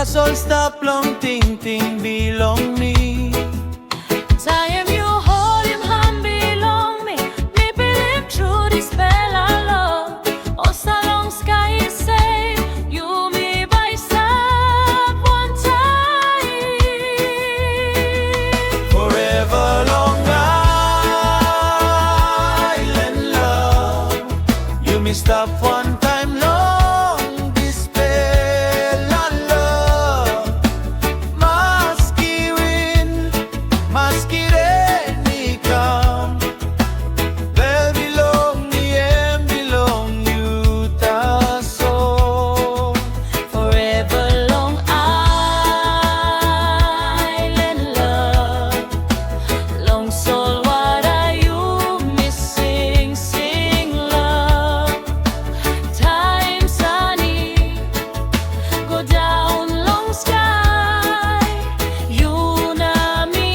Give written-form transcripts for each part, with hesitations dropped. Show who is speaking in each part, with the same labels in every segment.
Speaker 1: sol stop long ting ting belong me.
Speaker 2: Time you hold him hand belong me. Me believe through this spell of love. Us along sky is safe. You me by stop one time.
Speaker 1: Forever long island love. You me stop one time long this spell of love. Maski wind, maski rainy come. Well belong me and belong you ta so.
Speaker 2: Forever long island love. Long soul, what are you missing? Sing love. Time sunny, go down long sky. You na me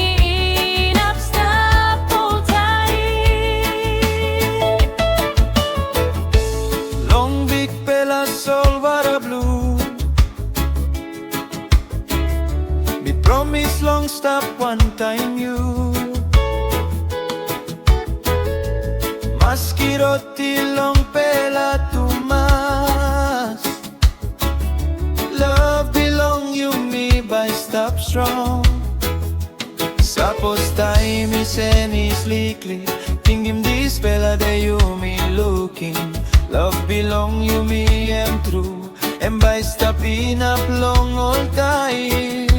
Speaker 2: in up stop all time.
Speaker 1: Long big pela sol vara blue. Me promise long stop one time you. Maski roti long pela tumas. Love belong you me by stop strong. Sapos time is any slickly. Tingim this pela de you me looking. Love belong you me am true. And by stop in up long all time.